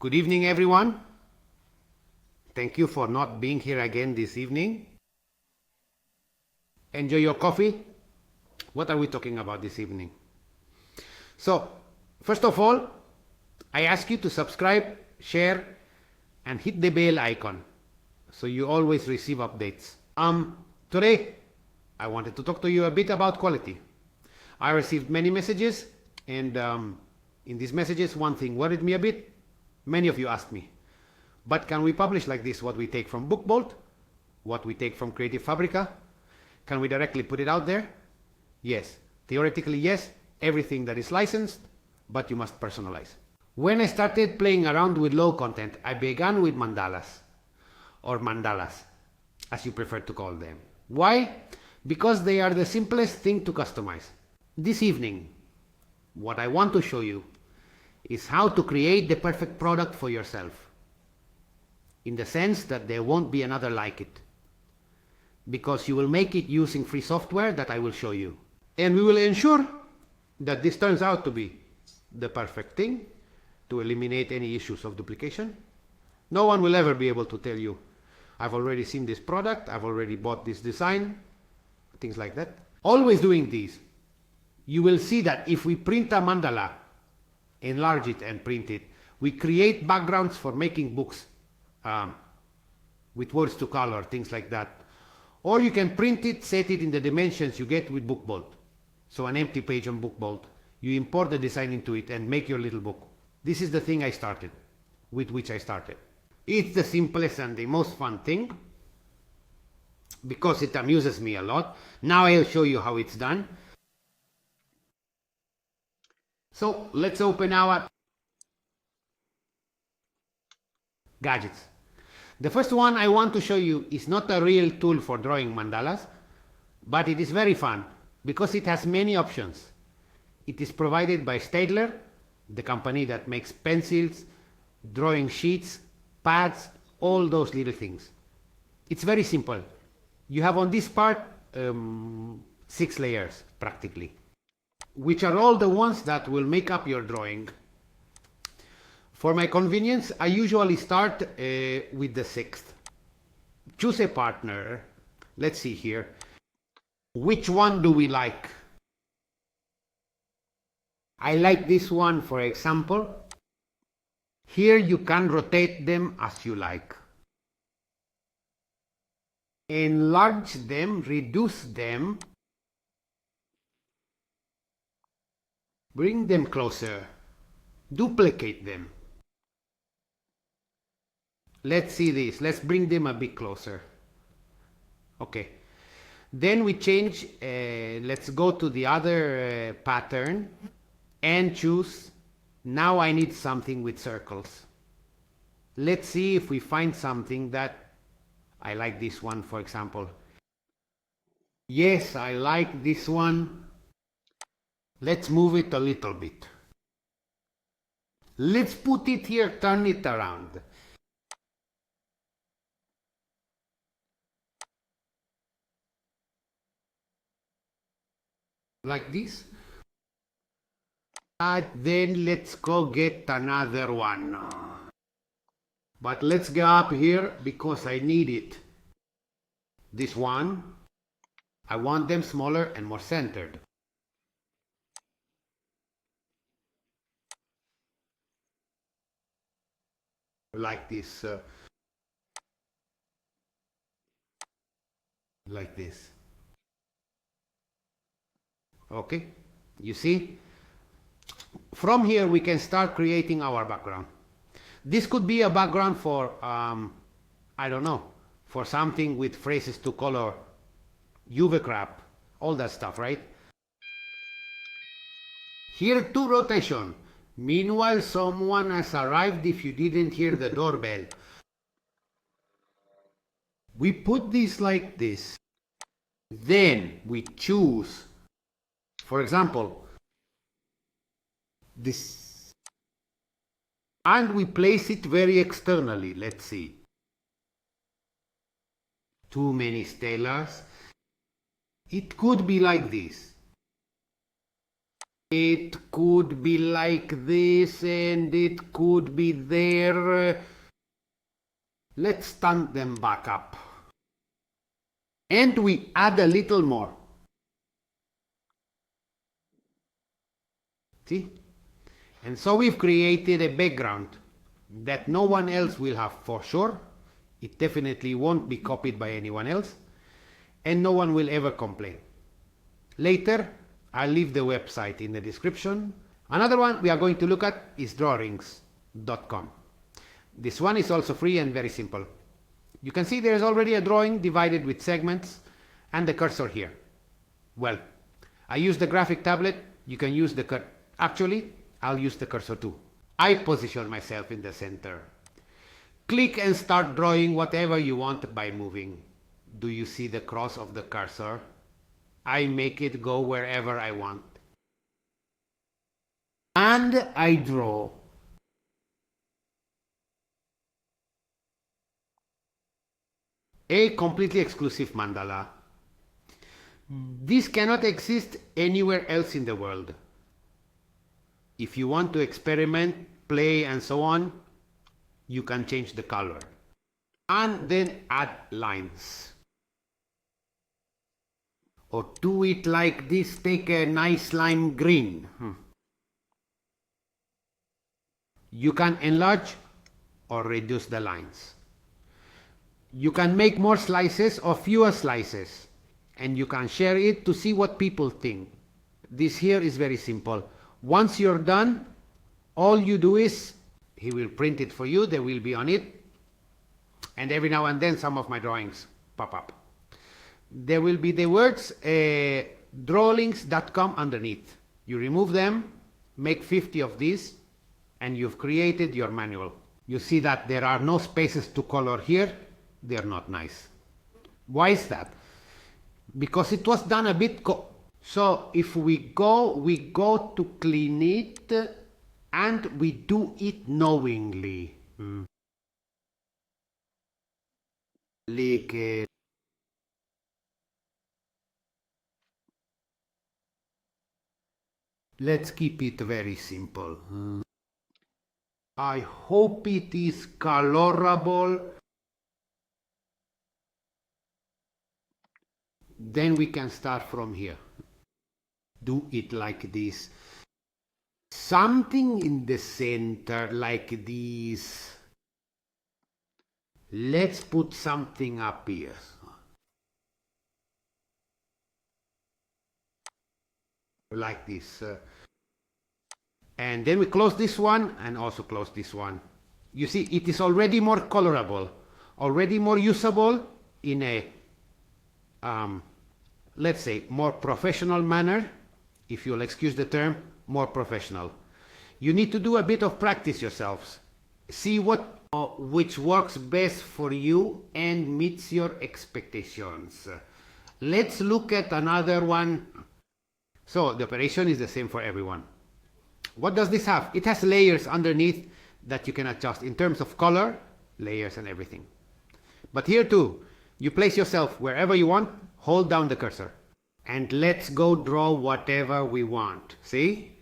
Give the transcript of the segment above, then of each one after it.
Good evening, everyone. Thank you for not being here again this evening. Enjoy your coffee. What are we talking about this evening? So, first of all, I ask you to subscribe, share, and hit the bell icon so you always receive updates. Today, I wanted to talk to you a bit about quality. I received many messages, and in these messages, one thing worried me a bit. Many of you asked me, but can we publish like this what we take from BookBolt, what we take from Creative Fabrica? Can we directly put it out there? Yes, theoretically yes, everything that is licensed, but you must personalize. When I started playing around with low content, I began with mandalas, or mandalas, as you prefer to call them. Why? Because they are the simplest thing to customize. This evening, what I want to show you is how to create the perfect product for yourself, in the sense that there won't be another like it, because you will make it using free software that I will show you. And we will ensure that this turns out to be the perfect thing to eliminate any issues of duplication. No one will ever be able to tell you, I've already seen this product, I've already bought this design, things like that. Always doing these, you will see that if we print a mandala, enlarge it and print it, we create backgrounds for making books with words to color, things like that. Or you can print it, set it in the dimensions you get with BookBolt. So an empty page on BookBolt, you import the design into it and make your little book. This is the thing I started, with which I started. It's the simplest and the most fun thing, because it amuses me a lot. Now I'll show you how it's done. So let's open our gadgets. The first one I want to show you is not a real tool for drawing mandalas, but it is very fun because it has many options. It is provided by Staedtler, the company that makes pencils, drawing sheets, pads, all those little things. It's very simple. You have on this part 6 layers practically, which are all the ones that will make up your drawing. For my convenience, I usually start with the 6th. Choose a partner. Let's see here. Which one do we like? I like this one, for example. Here you can rotate them as you like. Enlarge them, reduce them, bring them closer, duplicate them. Let's see this. Let's bring them a bit closer. Okay. Then we change, let's go to the other pattern and choose, now I need something with circles. Let's see if we find something that, I like this one, for example. Yes, I like this one. Let's move it a little bit. Let's put it here, turn it around. Like this. And then let's go get another one. But let's go up here because I need it. This one, I want them smaller and more centered. Like this. Like this. Okay, you see? From here we can start creating our background. This could be a background for, I don't know, for something with phrases to color, UV crap, all that stuff, right? Here to rotation. Meanwhile, someone has arrived if you didn't hear the doorbell. We put this like this. Then we choose, for example, this, and we place it very externally. Let's see. Too many stellars. It could be like this. It could be like this and it could be there. Let's stand them back up. And we add a little more. See? And so we've created a background that no one else will have for sure. It definitely won't be copied by anyone else. And no one will ever complain. Later, I'll leave the website in the description. Another one we are going to look at is drawrings.com. This one is also free and very simple. You can see there is already a drawing divided with segments and the cursor here. Well, I use the graphic tablet. You can use the cursor. Actually, I'll use the cursor too. I position myself in the center. Click and start drawing whatever you want by moving. Do you see the cross of the cursor? I make it go wherever I want. And I draw. A completely exclusive mandala. This cannot exist anywhere else in the world. If you want to experiment, play and so on, you can change the color. And then add lines. Or do it like this, take a nice lime green. You can enlarge or reduce the lines. You can make more slices or fewer slices. And you can share it to see what people think. This here is very simple. Once you're done, all you do is, he will print it for you, they will be on it. And every now and then some of my drawings pop up. There will be the words drawrings.com underneath. You remove them, make 50 of these, and you've created your manual. You see that there are no spaces to color here. They're not nice. Why is that? Because it was done a bit. So if we go to clean it and we do it knowingly. Lick it. Let's keep it very simple. I hope it is colorable. Then we can start from here. Do it like this. Something in the center like this. Let's put something up here. Like this. And then we close this one and also close this one. You see, it is already more colorable, already more usable in a, let's say, more professional manner. If you'll excuse the term, more professional. You need to do a bit of practice yourselves. See which works best for you and meets your expectations. Let's look at another one. So the operation is the same for everyone. What does this have? It has layers underneath that you can adjust in terms of color, layers and everything. But here too, you place yourself wherever you want, hold down the cursor. And let's go draw whatever we want. See?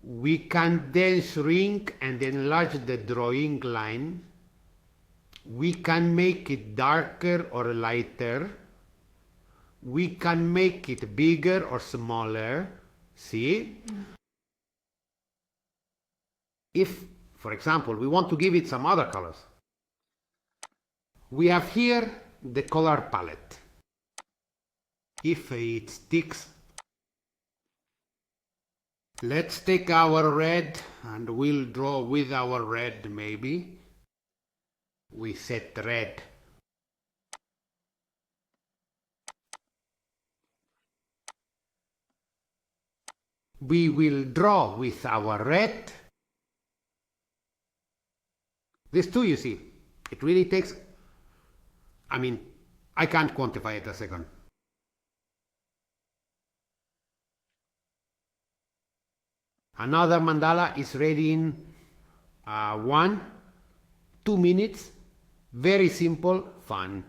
We can then shrink and enlarge the drawing line. We can make it darker or lighter. We can make it bigger or smaller. See? If, for example, we want to give it some other colors, we have here the color palette. If it sticks, let's take our red and we'll draw with our red maybe. We set red. We will draw with our red. This too, you see, it really takes, I mean, I can't quantify it a second. Another mandala is ready in 1-2 minutes. Very simple, fun.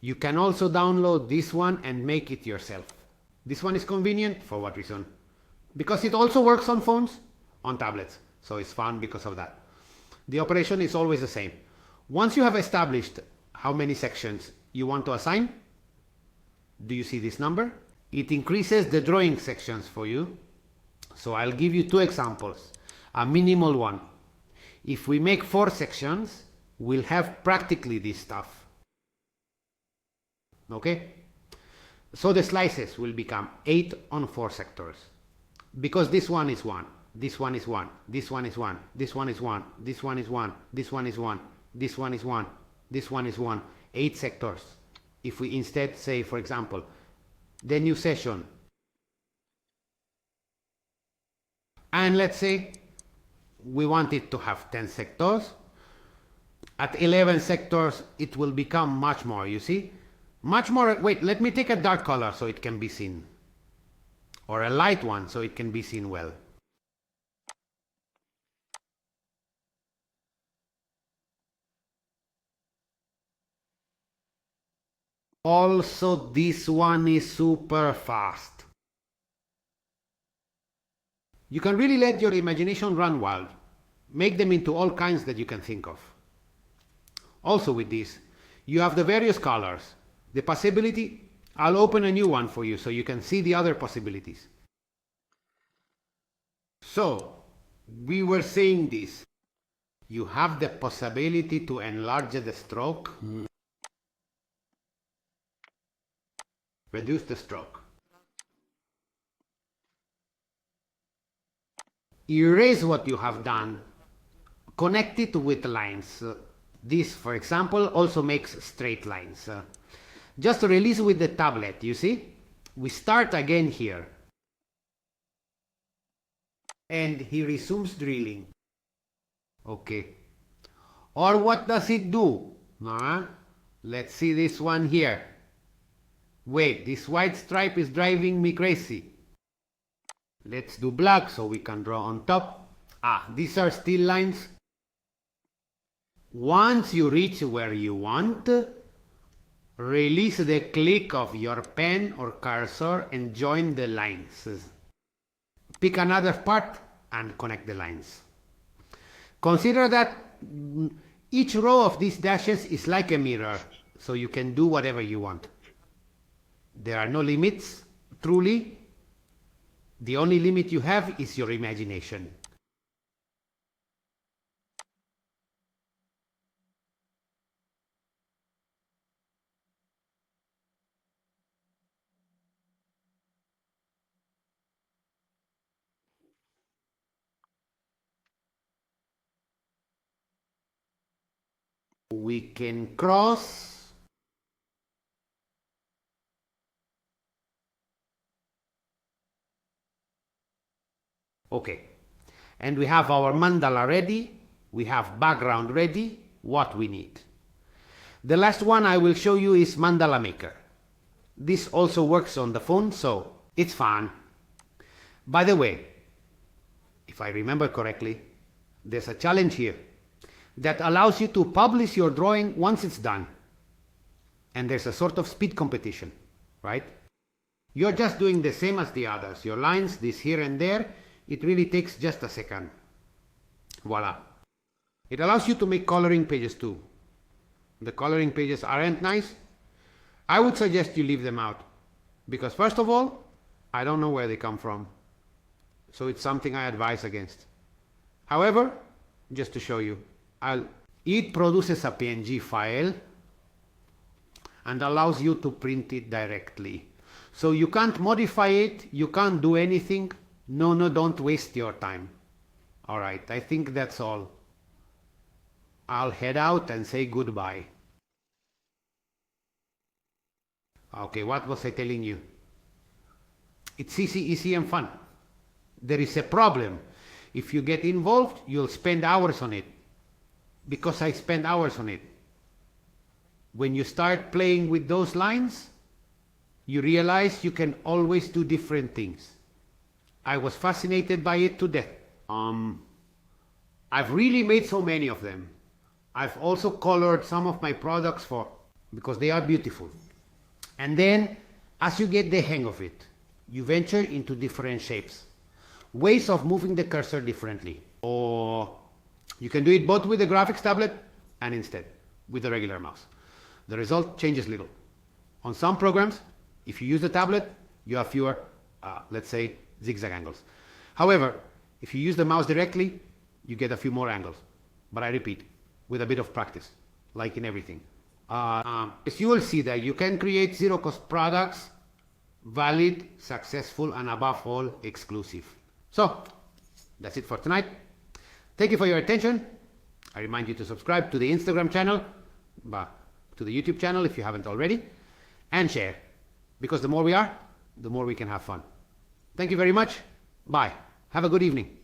You can also download this one and make it yourself. This one is convenient. For what reason? Because it also works on phones, on tablets. So it's fun because of that. The operation is always the same. Once you have established how many sections you want to assign, do you see this number? It increases the drawing sections for you. So I'll give you two examples, a minimal one. If we make 4 sections, we'll have practically this stuff. Okay? So the slices will become 8 on 4 sectors. Because this one is 1, this one is 1, this one is 1, this one is 1, this one is 1, this one is 1, this one is 1, this one is 1, 8 sectors. If we instead say, for example, the new session, and let's say we want it to have 10 sectors, at 11 sectors it will become much more, you see? Much more. Wait, let me take a dark color so it can be seen, or a light one so it can be seen well. Also, this one is super fast. You can really let your imagination run wild. Make them into all kinds that you can think of. Also with this, you have the various colors. The possibility, I'll open a new one for you so you can see the other possibilities. So, we were saying this. You have the possibility to enlarge the stroke, reduce the stroke, erase what you have done, connect it with lines. This, for example, also makes straight lines. Just release with the tablet, you see? We start again here. And he resumes drilling. Okay. Or what does it do? Let's see this one here. Wait, this white stripe is driving me crazy. Let's do black so we can draw on top. These are still lines. Once you reach where you want, release the click of your pen or cursor and join the lines. Pick another part and connect the lines. Consider that each row of these dashes is like a mirror, so you can do whatever you want. There are no limits, truly. The only limit you have is your imagination. We can cross. Okay. And we have our mandala ready. We have background ready. What we need. The last one I will show you is Mandala Maker. This also works on the phone, so it's fun. By the way, if I remember correctly, there's a challenge here that allows you to publish your drawing once it's done. And there's a sort of speed competition, right? You're just doing the same as the others. Your lines, this here and there, it really takes just a second. Voila. It allows you to make coloring pages too. The coloring pages aren't nice. I would suggest you leave them out. Because first of all, I don't know where they come from. So it's something I advise against. However, just to show you, it produces a PNG file and allows you to print it directly. So you can't modify it, you can't do anything. No, don't waste your time. Alright, I think that's all. I'll head out and say goodbye. Okay, what was I telling you? It's easy and fun. There is a problem. If you get involved, you'll spend hours on it. Because I spend hours on it. When you start playing with those lines, you realize you can always do different things. I was fascinated by it to death. I've really made so many of them. I've also colored some of my products for because they are beautiful. And then as you get the hang of it, you venture into different shapes, ways of moving the cursor differently. Or you can do it both with the graphics tablet and instead with the regular mouse. The result changes little. On some programs, if you use the tablet, you have fewer, let's say, zigzag angles. However, if you use the mouse directly, you get a few more angles. But I repeat, with a bit of practice, like in everything. You will see that you can create zero-cost products, valid, successful, and above all, exclusive. So, that's it for tonight. Thank you for your attention. I remind you to subscribe to the Instagram channel, to the YouTube channel if you haven't already, and share, because the more we are, the more we can have fun. Thank you very much. Bye. Have a good evening.